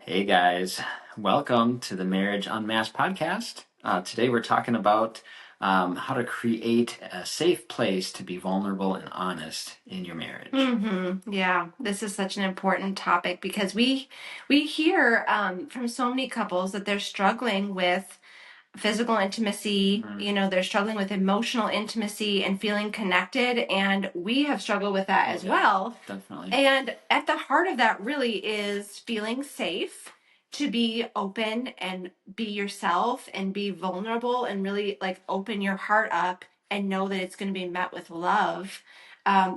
Hey guys, welcome to the Marriage Unmasked podcast. Today we're talking about how to create a safe place to be vulnerable and honest in your marriage. Yeah, this is such an important topic because we hear from so many couples that they're struggling with physical intimacy. They're struggling with emotional intimacy and feeling connected, and we have struggled with that as well. Definitely. And at the heart of that really is feeling safe to be open and be yourself and be vulnerable and really like open your heart up and know that it's going to be met with love.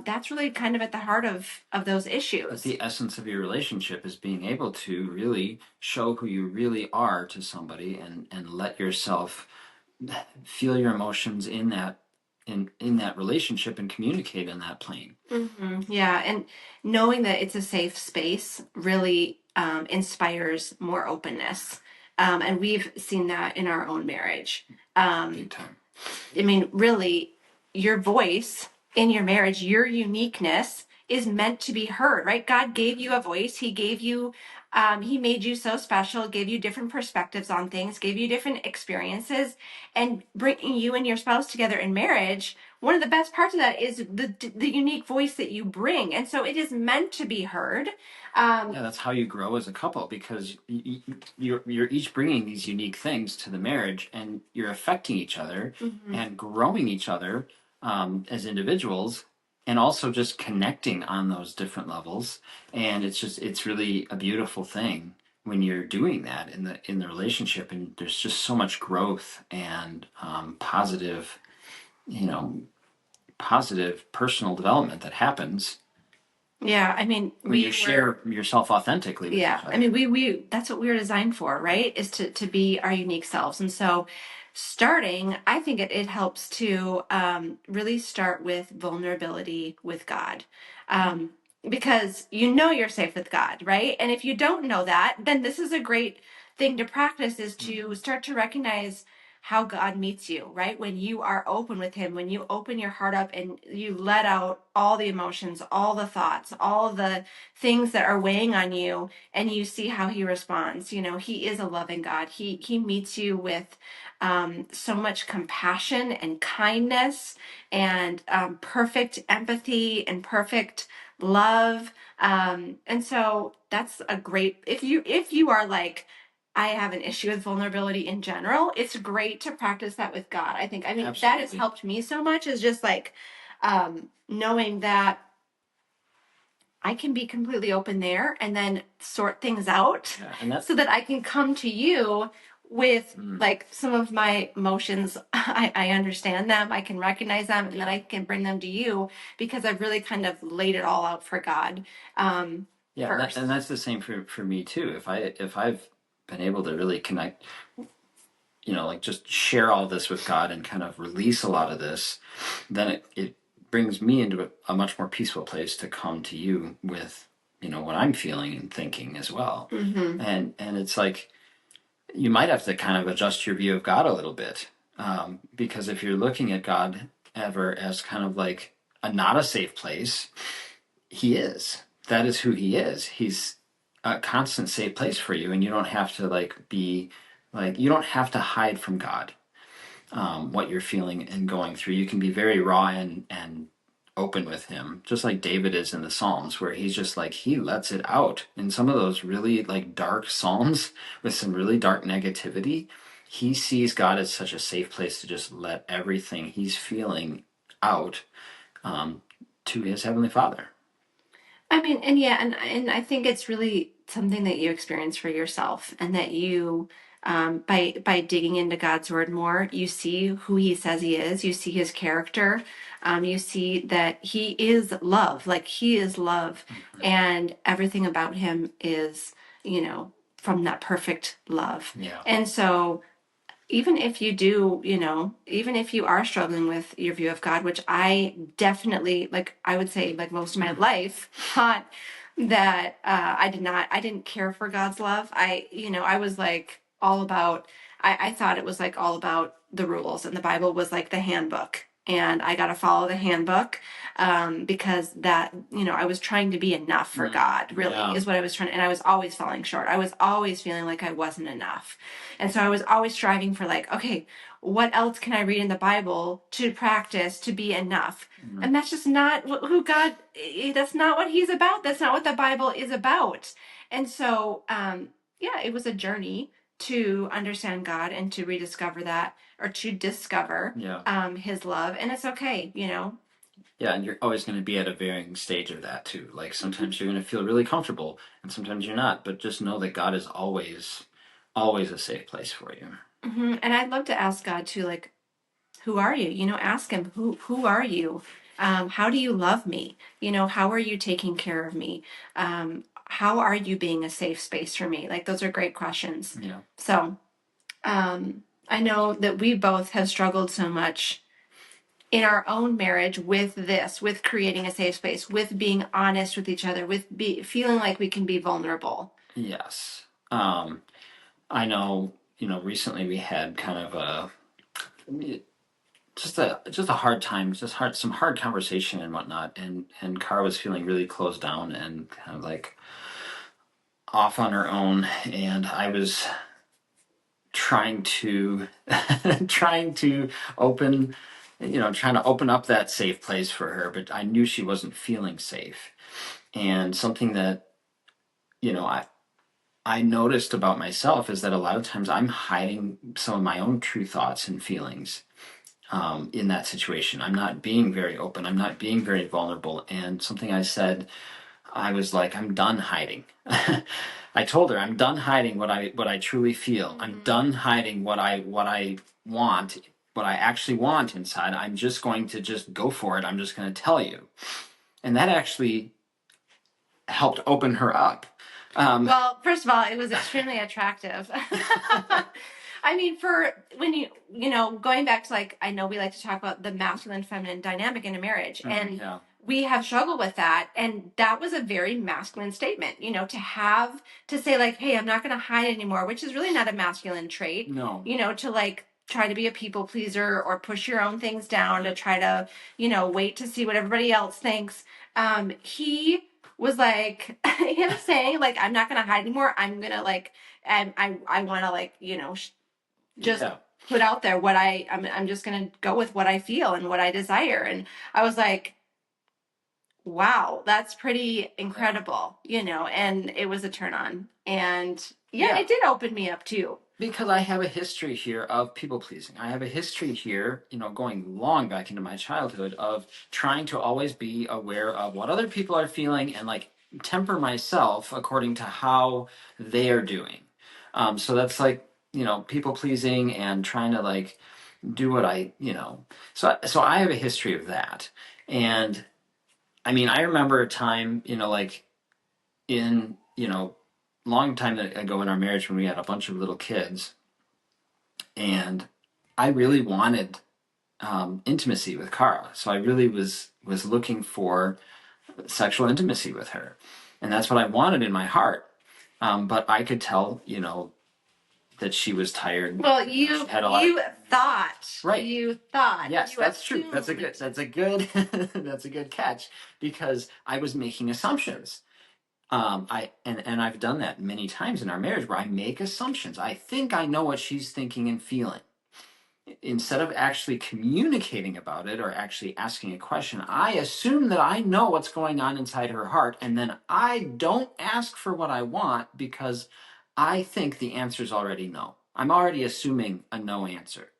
That's really kind of at the heart of those issues. That's the essence of your relationship, is being able to really show who you really are to somebody and let yourself feel your emotions in that relationship and communicate in that plane. Yeah, and knowing that it's a safe space really inspires more openness. And we've seen that in our own marriage. Big time. I mean, really, your voice in your marriage, your uniqueness is meant to be heard, right? God gave you a voice. He made you so special, gave you different perspectives on things, gave you different experiences, and bringing you and your spouse together in marriage. One of the best parts of that is the unique voice that you bring, and so it is meant to be heard. Yeah, that's how you grow as a couple, because you're each bringing these unique things to the marriage, and you're affecting each other and growing each other as individuals, and also just connecting on those different levels. And it's really a beautiful thing when you're doing that in the relationship, and there's just so much growth and positive, you know, positive personal development that happens Yeah, I mean, when you share yourself authentically with each other. I mean, we that's what we were designed for, right? Is to be our unique selves. And so starting, I think it helps to really start with vulnerability with God. Because you know you're safe with God, right? And if you don't know that, then this is a great thing to practice, is to start to recognize how God meets you, right? When you are open with Him, when you open your heart up and you let out all the emotions, all the thoughts, all the things that are weighing on you, and you see how He responds. You know, He is a loving God. He meets you with so much compassion and kindness and perfect empathy and perfect love. And so that's a great, if you are like, I have an issue with vulnerability in general, it's great to practice that with God. I think, that has Absolutely. helped me so much, is just like knowing that I can be completely open there and then sort things out. Yeah, and that's so that I can come to you with like some of my emotions. I understand them, I can recognize them, and then I can bring them to you because I've really kind of laid it all out for God. Yeah, First. and that's the same for me too. If I've been able to really connect, like just share all this with God and kind of release a lot of this, then it brings me into a much more peaceful place to come to you with, what I'm feeling and thinking as well. And it's like, you might have to kind of adjust your view of God a little bit, because if you're looking at God ever as kind of like not a safe place, He is. That is who He is. He's a constant safe place for you, and you don't have to you don't have to hide from God what you're feeling and going through. You can be very raw and open with Him, just like David is in the Psalms, where he's just like, he lets it out in some of those really like dark Psalms with some really dark negativity. He sees God as such a safe place to just let everything he's feeling out to his Heavenly Father. I mean, and yeah, and I think it's really something that you experience for yourself, and that you, by digging into God's word more, you see who He says He is. You see His character. You see that He is love. Like, He is love, and everything about Him is, from that perfect love. Yeah. And so, even if you do, even if you are struggling with your view of God, which I definitely, like, I would say, like, most of my life, thought that I didn't care for God's love. I was like all about, I thought it was like all about the rules, and the Bible was like the handbook. and I got to follow the handbook, because that, I was trying to be enough for God, really, Yeah. is what I was trying to, and I was always falling short. I was always feeling like I wasn't enough. And so I was always striving for, like, okay, what else can I read in the Bible to practice to be enough? Mhm. And that's just not who God, that's not what he's about. That's not what the Bible is about. And so, yeah, it was a journey to understand God and to rediscover that, or to discover Yeah. his love. And it's okay. Yeah, and you're always going to be at a varying stage of that too. Like Hmm. sometimes you're going to feel really comfortable and sometimes you're not, but just know that God is always a safe place for you. And I'd love to ask God too, like, who are you? Ask him, who are you? How do you love me? How are you taking care of me? How are you being a safe space for me? Like, those are great questions. Yeah. So, I know that we both have struggled so much in our own marriage with this, with creating a safe space, with being honest with each other, with feeling like we can be vulnerable. Yes. I know, recently we had kind of just a hard time, just some hard conversation and whatnot, and Cara was feeling really closed down and kind of like off on her own, and I was trying to trying to open trying to open up that safe place for her, but I knew she wasn't feeling safe. And something that you know I noticed about myself is that a lot of times I'm hiding some of my own true thoughts and feelings in that situation. I'm not being very open. I'm not being very vulnerable. And something I said, I was like, I'm done hiding. I told her I'm done hiding what I truly feel. I'm Mm-hmm. done hiding what I want, what I actually want inside. I'm just going to just go for it. I'm just going to tell you. And that actually helped open her up. Well, first of all, it was extremely attractive. I mean, for when going back to, like, I know we like to talk about the masculine feminine dynamic in a marriage, and Yeah. we have struggled with that. And that was a very masculine statement, to say, like, hey, I'm not going to hide anymore, which is really not a masculine trait, No. to, like, try to be a people pleaser or push your own things down to try to, wait to see what everybody else thinks. He was like, him saying, like, I'm not gonna hide anymore. I'm gonna, like, and I want to, like, just Yeah. put out there what I'm just gonna go with what I feel and what I desire. And I was like, wow, that's pretty incredible, and it was a turn on. And yeah, Yeah. it did open me up too. Because I have a history here of people pleasing. I have a history here, going long back into my childhood of trying to always be aware of what other people are feeling and like temper myself according to how they are doing. So that's like, people pleasing and trying to like do what so I have a history of that. And I mean, I remember a time, like in, long time ago in our marriage when we had a bunch of little kids and I really wanted intimacy with Cara. So I really was looking for sexual intimacy with her, and that's what I wanted in my heart. But I could tell, that she was tired. Well, She had a lot of right. you thought, Yes, you that's true. That's a assumed. good. That's a good. That's a good catch because I was making assumptions. And I've done that many times in our marriage where I make assumptions. I think I know what she's thinking and feeling instead of actually communicating about it or actually asking a question, I assume that I know what's going on inside her heart, and then I don't ask for what I want because I think the answer is already no. I'm already assuming a no answer.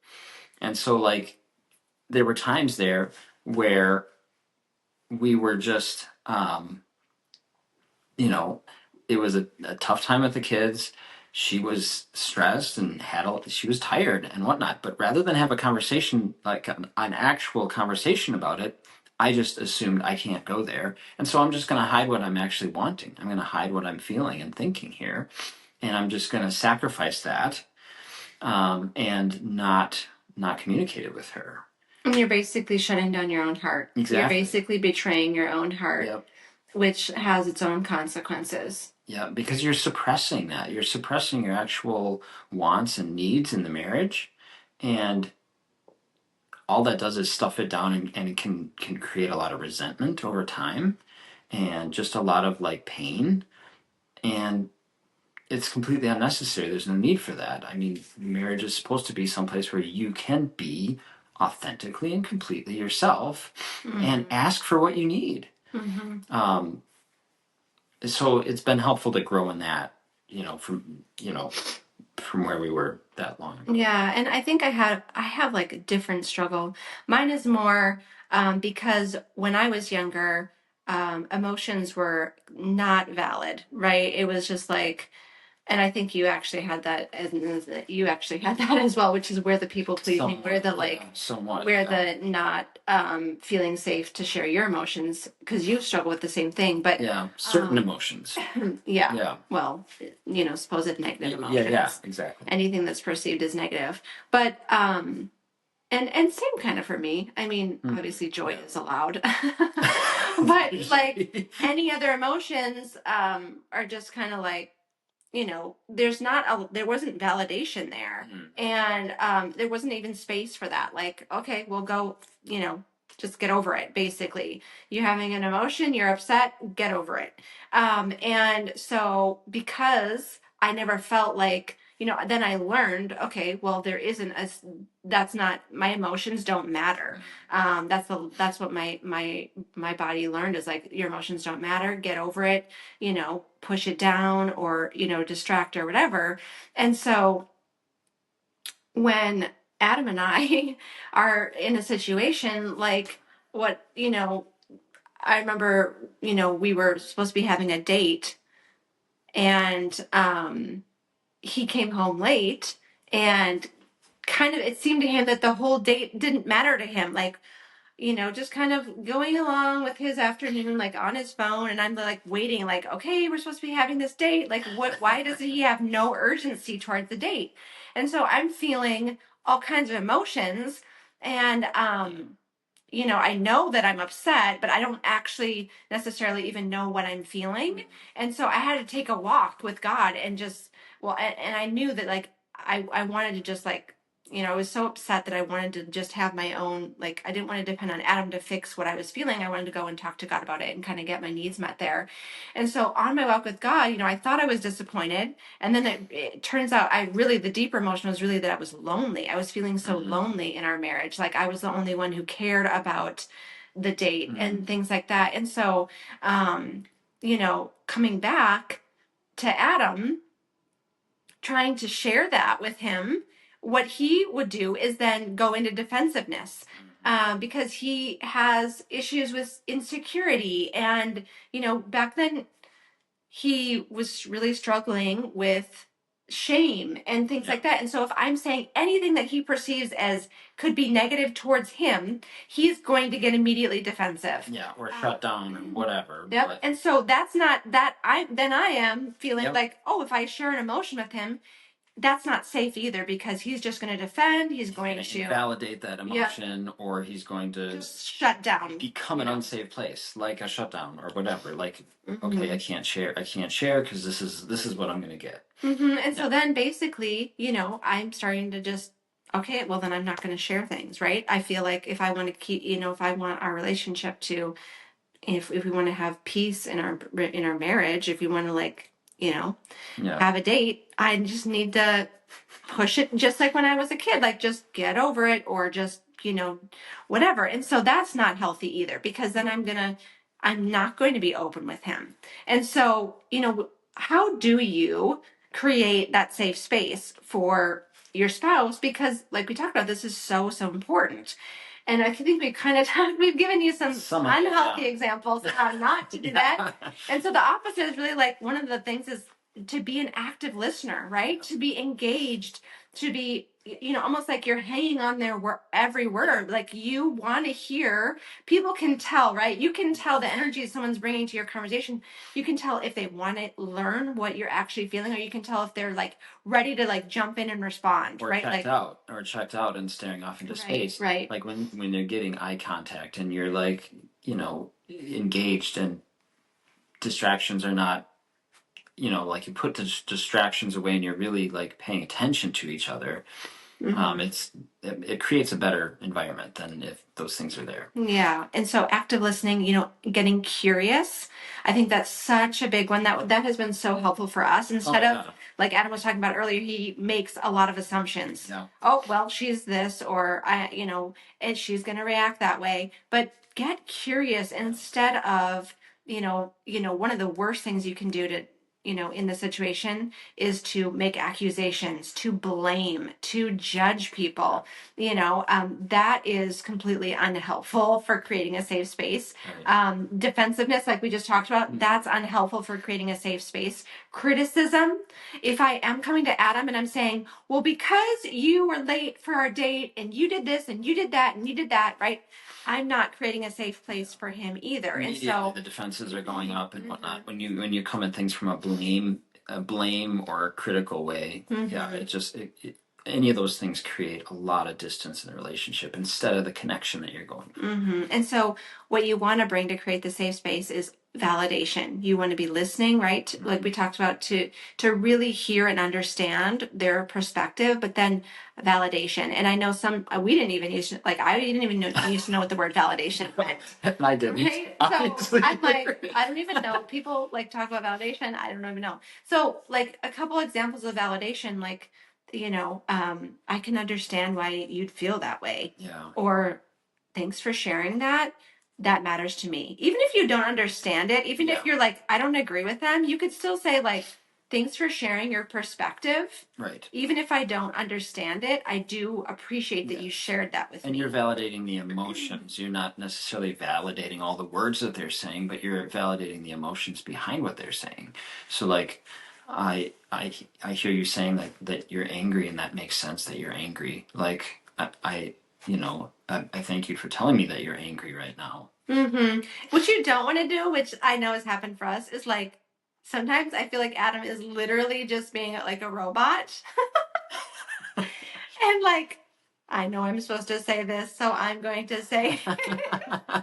And so, like, there were times there where we were just, it was a tough time with the kids. She was stressed and she was tired and whatnot. But rather than have a conversation, like an actual conversation about it, I just assumed I can't go there. And so I'm just going to hide what I'm actually wanting. I'm going to hide what I'm feeling and thinking here. And I'm just going to sacrifice that and not communicate it with her. And you're basically shutting down your own heart. Exactly. You're basically betraying your own heart. Yep. Which has its own consequences. Yeah, because you're suppressing that. You're suppressing your actual wants and needs in the marriage. And all that does is stuff it down, and it can create a lot of resentment over time, and just a lot of like pain, and it's completely unnecessary. There's no need for that. I mean, marriage is supposed to be someplace where you can be authentically and completely yourself and Mm-hmm. ask for what you need. Mm-hmm. Um, so it's been helpful to grow in that, from where we were that long ago. Yeah, and I think I have like a different struggle. Mine is more because when I was younger, emotions were not valid, right? It was just like, and I think you actually had that, and you actually had that as well, which is where the people pleasing, where Somewhat, the yeah, like, somewhat, where yeah. the not feeling safe to share your emotions because you struggle with the same thing. But Yeah, certain um, emotions. yeah, Yeah. well, supposed negative Yeah, emotions, exactly. anything that's perceived as negative. But and same kind of for me. I mean, Mhm. obviously joy Yeah. is allowed, but like Usually. any other emotions are just kind of like, there wasn't validation there, Mhm. and there wasn't even space for that. Like, okay, we'll go, just get over it. Basically, you're having an emotion, you're upset, get over it. And so because I never felt like, then I learned, okay, well, there isn't a, that's not, my emotions don't matter. That's what my body learned, is like, your emotions don't matter, get over it, push it down, or, distract or whatever. And so when Adam and I are in a situation like what, I remember, we were supposed to be having a date, and he came home late, and kind of it seemed to him that the whole date didn't matter to him. Like, just kind of going along with his afternoon, like on his phone. And I'm like waiting, like, okay, we're supposed to be having this date. Like, why does he have no urgency towards the date? And so I'm feeling all kinds of emotions. And, I know that I'm upset, but I don't actually necessarily even know what I'm feeling. And so I had to take a walk with God and just, well, and I knew that like, I wanted to just like, I was so upset that I wanted to just have my own, like, I didn't want to depend on Adam to fix what I was feeling. I wanted to go and talk to God about it and kind of get my needs met there. And so on my walk with God, I thought I was disappointed. And then it turns out the deeper emotion was really that I was lonely. I was feeling so lonely in our marriage. Like I was the only one who cared about the date and things like that. And so, coming back to Adam, trying to share that with him, what he would do is then go into defensiveness, because he has issues with insecurity. And, back then he was really struggling with shame and things like that. And so if I'm saying anything that he perceives as could be negative towards him, he's going to get immediately defensive. Yeah, or shut down or whatever. Yep. But And so that's not that I am feeling yep, like, oh, if I share an emotion with him, that's not safe either, because he's just going to defend. He's going gonna to, invalidate that yeah, emotion, or he's going to just shut down. become an unsafe place, like a shutdown or whatever. Like, okay, Mm-hmm. I can't share because this is what I'm gonna get. Mm-hmm. And so Yeah. then basically, I'm starting to just, okay, well then I'm not going to share things, right? I feel like if I want to keep, if I want our relationship to, if we want to have peace in our marriage, if we want to like, Yeah. have a date, I just need to push it, just like when I was a kid, like just get over it, or just, whatever. And so that's not healthy either, because then I'm not going to be open with him. And so, how do you create that safe space for your spouse? Because like we talked about, this is so, so important. And I think we kind of we've given you some Some of it, unhealthy yeah. examples of how not to do that. And so the opposite is really like, one of the things is to be an active listener, right? To be engaged, to be, almost like you're hanging on their every word. Like you want to hear, people can tell, right? You can tell the energy someone's bringing to your conversation. You can tell if they want to learn what you're actually feeling, or you can tell if they're like ready to like jump in and respond, Or right? checked Like, out, or checked out and staring off into right, space. right. Like when they're getting eye contact and you're like, engaged, and distractions are not, like you put the distractions away and you're really like paying attention to each other. Mm-hmm. It creates a better environment than if those things are there. Yeah. And so active listening, getting curious. I think that's such a big one that has been so helpful for us. Oh Instead of yeah, like Adam was talking about earlier, he makes a lot of assumptions. yeah, Oh, well, she's this or and she's going to react that way. But get curious instead of, one of the worst things you can do to in the situation is to make accusations, to blame, to judge people. That is completely unhelpful for creating a safe space. right. Defensiveness, like we just talked about, that's unhelpful for creating a safe space. Criticism, if I am coming to Adam and I'm saying, well, because you were late for our date and you did this and you did that and you did that, right? I'm not creating a safe place for him either. And Immediately so, the defenses are going up and whatnot when you come at things from a blame or a critical way. Yeah, mhm. any of those things create a lot of distance in the relationship instead of the connection that you're going for. And so, what you want to bring to create the safe space is validation. You want to be listening, right? Like we talked about, to really hear and understand their perspective, but then validation. And I know some we didn't even use like I didn't even used to know what the word validation meant. And I didn't, Right? So obviously. I'm like, I don't even know. People like talk about validation. I don't even know. So, like a couple examples of validation, like, I can understand why you'd feel that way. Yeah, Or thanks for sharing that. That matters to me. Even if you don't understand it, even if yeah, you're like, I don't agree with them, you could still say, like, thanks for sharing your perspective. right. Even if I don't understand it, I do appreciate that Yeah. you shared that with And you're me. validating the emotions. You're not necessarily validating all the words that they're saying, but you're validating the emotions behind what they're saying. So like I hear you saying that you're angry and that makes sense that you're angry. Like I thank you for telling me that you're angry right now. What you don't want to do, which I know has happened for us, is like sometimes I feel like Adam is literally just being like a robot. And like, I know I'm supposed to say this, so I'm going to say. I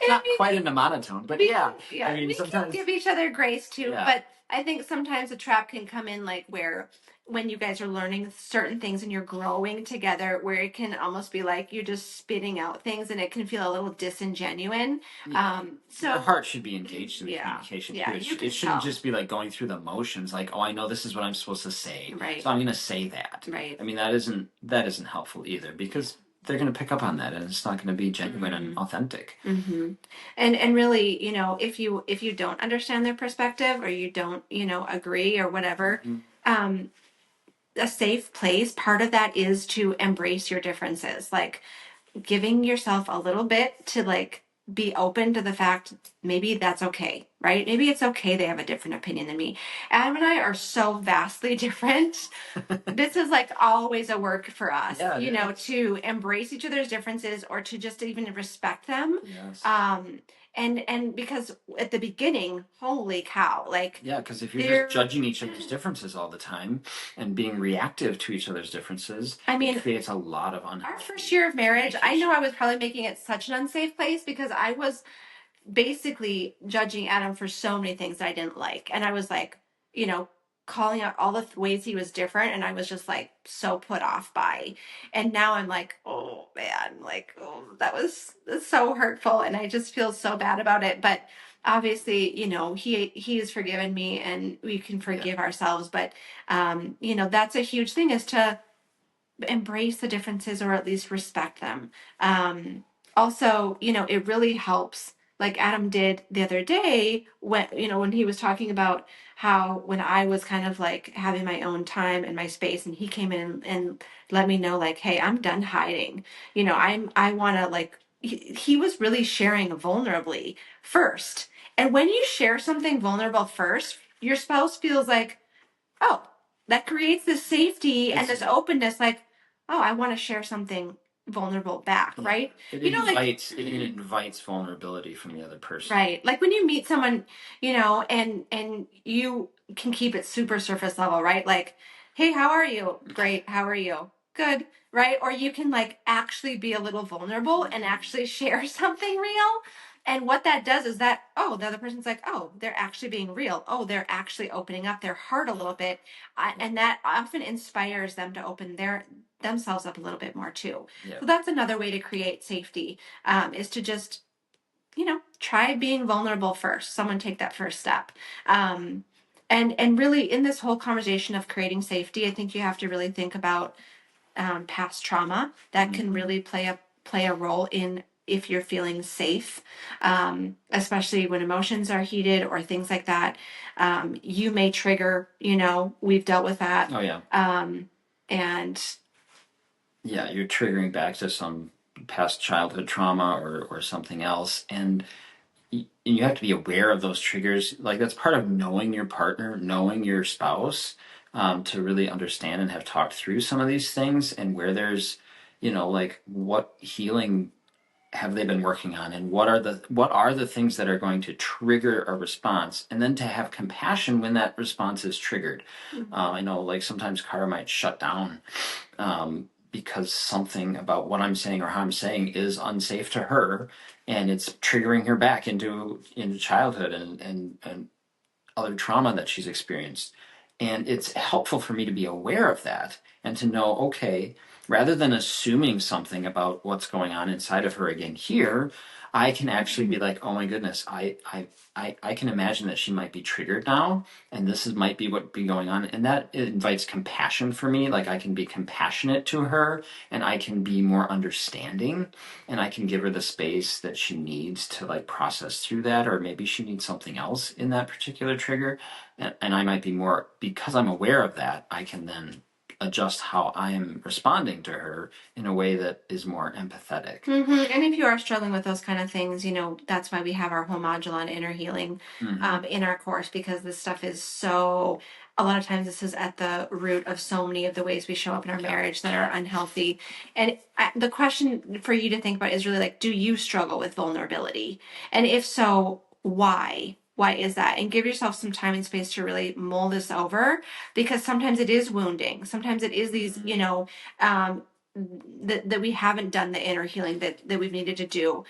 Not mean, quite in a monotone, but we yeah. can, I yeah, mean we can sometimes give each other grace too, yeah. but I think sometimes a trap can come in like where when you guys are learning certain things and you're growing together, where it can almost be like you're just spitting out things and it can feel a little disingenuine. Yeah. Your So heart should be engaged in the yeah, communication too. yeah, It, you sh- it can shouldn't tell. just be like going through the motions, like, oh, I know this is what I'm supposed to say, Right, so I'm going to say that. right. I mean, that isn't helpful either because they're going to pick up on that, and it's not going to be genuine and authentic. And really, if you don't understand their perspective or you don't, agree or whatever, um, a safe place, part of that is to embrace your differences. Like giving yourself a little bit to like be open to the fact maybe that's okay, right? Maybe it's okay they have a different opinion than me. Adam and I are so vastly different. This is like always a work for us, Yeah, it is. to embrace each other's differences or to just even respect them. Yes. Um, and because at the beginning, holy cow, like Yeah, because if you're just there, judging each other's differences all the time and being reactive to each other's differences, I it mean, creates a lot of our unhealthy first year of marriage, I know communication. I was probably making it such an unsafe place because I was basically judging Adam for so many things that I didn't like. And I was like, you know, calling out all the ways he was different. And I was just like so put off by. And now I'm like, oh man, like, oh, that's so hurtful. And I just feel so bad about it. But obviously, he has forgiven me and we can Yeah. forgive ourselves. But, that's a huge thing is to embrace the differences or at least respect them. Also, it really helps, like Adam did the other day when he was talking about how when I was kind of like having my own time and my space, and he came in and let me know, like, hey, I'm done hiding. I want to like. He was really sharing vulnerably first, and when you share something vulnerable first, your spouse feels like, oh, that creates this safety and It's this openness, like, oh, I want to share something vulnerable back, Yeah. right? It Like, invites vulnerability from the other person. right, like when you meet someone, and you can keep it super surface level, right? Like, hey, how are you? Great, how are you? Good, right? Or you can like actually be a little vulnerable and actually share something real. And what that does is that, oh, the other person's like, oh, they're actually being real. Oh, they're actually opening up their heart a little bit. And that often inspires them to open themselves up a little bit more too. Yeah. So that's another way to create safety, is to just, try being vulnerable first. Someone take that first step. And really in this whole conversation of creating safety, I think you have to really think about past trauma that can really play a role in if you're feeling safe, especially when emotions are heated or things like that. You may trigger, we've dealt with that. Oh yeah. And Yeah, you're triggering back to some past childhood trauma or something else, and you have to be aware of those triggers. Like that's part of knowing your partner, knowing your spouse, to really understand and have talked through some of these things and where there's, like what healing have they been working on and what are the things that are going to trigger a response, and then to have compassion when that response is triggered. I know like sometimes Kara might shut down, because something about what I'm saying or how I'm saying is unsafe to her, and it's triggering her back into childhood and other trauma that she's experienced. And it's helpful for me to be aware of that and to know, okay, rather than assuming something about what's going on inside of her again here, I can actually be like, oh my goodness, I can imagine that she might be triggered now, and might be what be going on, and that invites compassion for me. Like I can be compassionate to her, and I can be more understanding, and I can give her the space that she needs to like process through that, or maybe she needs something else in that particular trigger, and I might be more, because I'm aware of that. I can then adjust how I am responding to her in a way that is more empathetic. And if you are struggling with those kind of things, that's why we have our whole module on inner healing in our course, because this stuff is so, a lot of times this is at the root of so many of the ways we show up in our marriage that are unhealthy. And the question for you to think about is really like, do you struggle with vulnerability? And if so, why? Why is that? And give yourself some time and space to really mull this over, because sometimes it is wounding. Sometimes it is these, that we haven't done the inner healing that we've needed to do.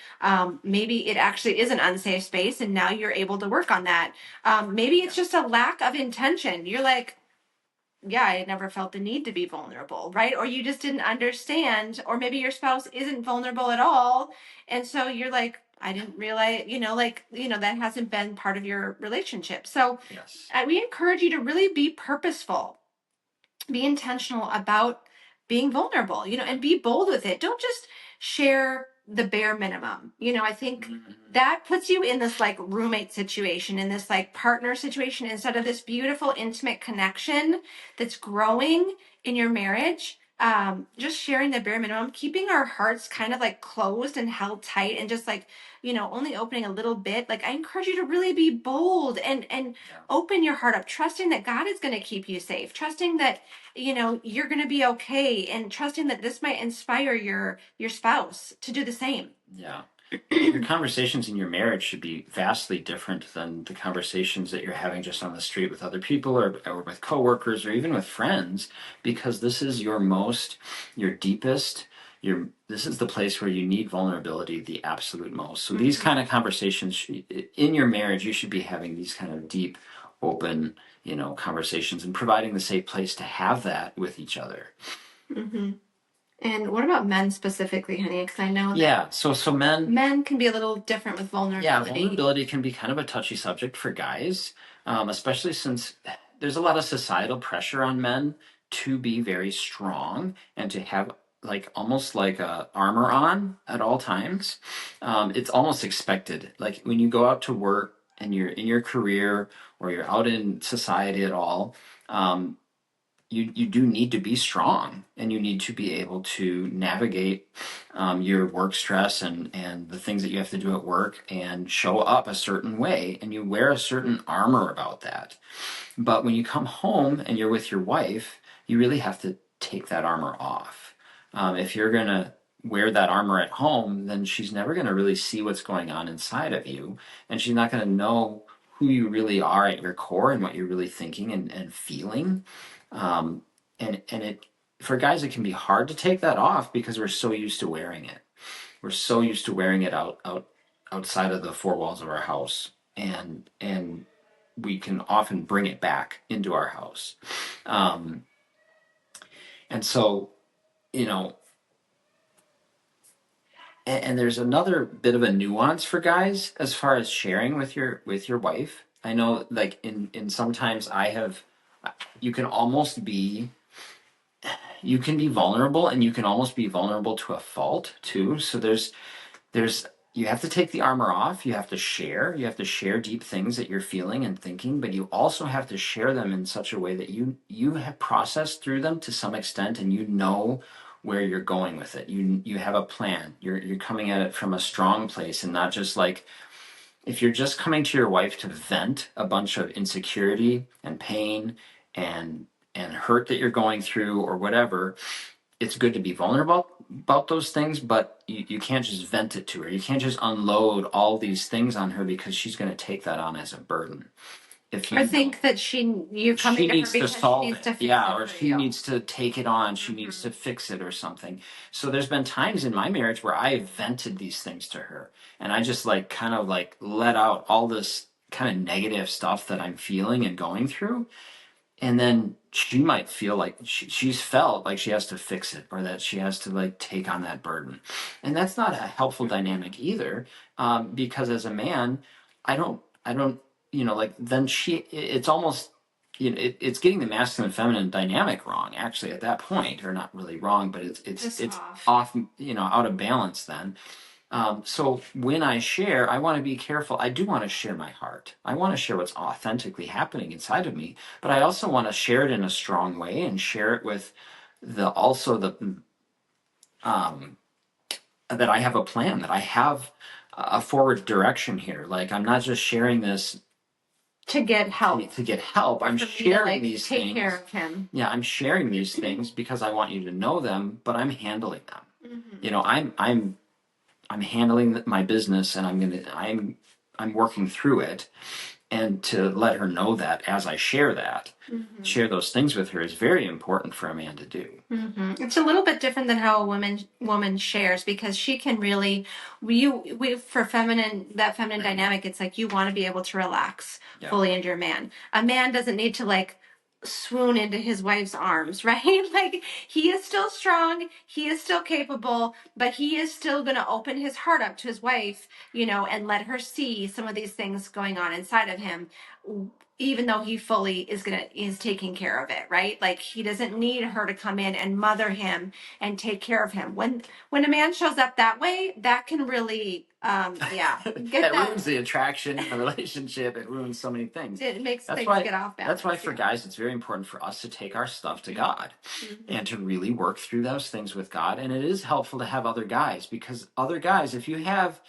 Maybe it actually is an unsafe space, and now you're able to work on that. Maybe it's just a lack of intention. You're like, yeah, I never felt the need to be vulnerable, right? Or you just didn't understand, or maybe your spouse isn't vulnerable at all. And so you're like, I didn't realize, that hasn't been part of your relationship. So Yes. we encourage you to really be purposeful, be intentional about being vulnerable, and be bold with it. Don't just share the bare minimum. I think that puts you in this like roommate situation, in this like partner situation, instead of this beautiful, intimate connection that's growing in your marriage. Just sharing the bare minimum, keeping our hearts kind of like closed and held tight, and just like, only opening a little bit. Like I encourage you to really be bold and open your heart up, trusting that God is going to keep you safe, trusting that you're going to be okay, and trusting that this might inspire your spouse to do the same. Yeah. Your conversations in your marriage should be vastly different than the conversations that you're having just on the street with other people, or with coworkers, or even with friends, because this is your deepest, this is the place where you need vulnerability the absolute most. So these kind of conversations in your marriage, you should be having these kind of deep, open, conversations, and providing the safe place to have that with each other. And what about men specifically, honey? Because I know that so men can be a little different with vulnerability. Yeah, vulnerability can be kind of a touchy subject for guys, especially since there's a lot of societal pressure on men to be very strong and to have like almost like a armor on at all times. It's almost expected. Like when you go out to work and you're in your career or you're out in society at all, you do need to be strong, and you need to be able to navigate your work stress and the things that you have to do at work and show up a certain way, and you wear a certain armor about that. But when you come home and you're with your wife, you really have to take that armor off. If you're going to wear that armor at home, then she's never going to really see what's going on inside of you, and she's not going to know who you really are at your core and what you're really thinking and feeling. And it, for guys, it can be hard to take that off because we're so used to wearing it. We're so used to wearing it out outside of the four walls of our house, and we can often bring it back into our house. Um, and so, you know, and there's another bit of a nuance for guys as far as sharing with your wife. I know, like in sometimes I have, you can almost be, you can be vulnerable, and you can almost be vulnerable to a fault too. So there's you have to take the armor off. You have to share deep things that you're feeling and thinking, but you also have to share them in such a way that you have processed through them to some extent, and you know where you're going with it. You have a plan. You're coming at it from a strong place, and not just like, if you're just coming to your wife to vent a bunch of insecurity and pain and hurt that you're going through or whatever. It's good to be vulnerable about those things, but you can't just vent it to her. You can't just unload all these things on her, because she's going to take that on as a burden. If Or you think that you're She coming to her needs to because she solve needs it, to fix yeah, it or for she you. needs to take it on, she needs to fix it or something. So there's been times in my marriage where I vented these things to her, and I just like kind of like let out all this kind of negative stuff that I'm feeling and going through, and then she might feel like she's felt like she has to fix it, or that she has to like take on that burden, and that's not a helpful dynamic either. Because as a man, I don't, like, then it's almost, it's getting the masculine and feminine dynamic wrong actually at that point, or not really wrong, but it's Off. off, out of balance then. So when I share, I want to be careful. I do want to share my heart. I want to share what's authentically happening inside of me, but I also want to share it in a strong way, and share it with the um, that I have a plan, that I have a forward direction here. Like, I'm not just sharing this To get help. to get help. I'm For me to sharing like these take things. care of him. Yeah, I'm sharing these things because I want you to know them, but I'm handling them. I'm handling my business, and I'm working through it, and to let her know that as I share share those things with her, is very important for a man to do. It's a little bit different than how a woman shares, because she can really, we for feminine dynamic, it's like you want to be able to relax fully into your man. A man doesn't need to like swoon into his wife's arms, right? Like, he is still strong, he is still capable, but he is still going to open his heart up to his wife, and let her see some of these things going on inside of him, even though he fully is taking care of it, right? Like, he doesn't need her to come in and mother him and take care of him. When a man shows up that way, that can really get that ruins the attraction in the relationship. It ruins so many things. It makes That's things why get off balance. That's why for guys, it's very important for us to take our stuff to God, and to really work through those things with God. And it is helpful to have other guys, because other guys, if you have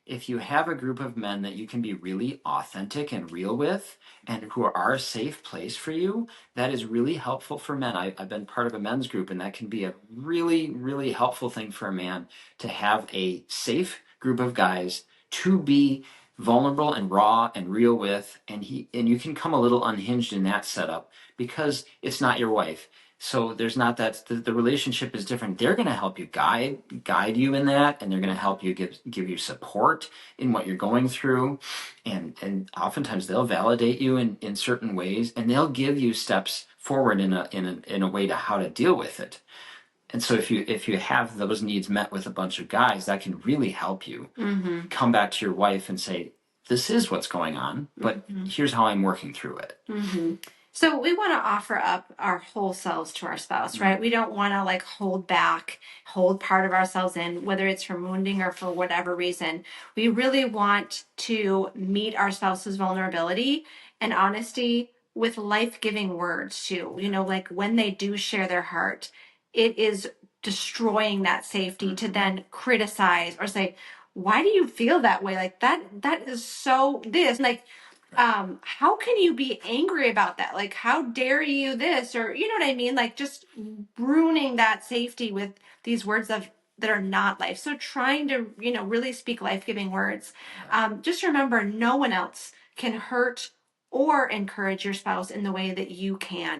a group of men that you can be really authentic and real with, and who are a safe place for you, that is really helpful for men. I've been part of a men's group, and that can be a really, really helpful thing for a man, to have a safe group of guys to be vulnerable and raw and real with, and you can come a little unhinged in that setup, because it's not your wife. So there's not that, the relationship is different. They're going to help you guide you in that, and they're going to help you give you support in what you're going through, and oftentimes they'll validate you in certain ways, and they'll give you steps forward in a way to how to deal with it. And so if you have those needs met with a bunch of guys, that can really help you come back to your wife and say, this is what's going on, but here's how I'm working through it. So we want to offer up our whole selves to our spouse, right? We don't want to like hold part of ourselves in, whether it's from wounding or for whatever reason. We really want to meet our spouse's vulnerability and honesty with life-giving words too. Like, when they do share their heart, it is destroying that safety to then criticize or say, why do you feel that way? Like, that is so this, like, how can you be angry about that? Like, how dare you this? Or, you know what I mean? Like, just ruining that safety with these words that are not life. So trying to, really speak life-giving words. Just remember, no one else can hurt or encourage your spouse in the way that you can.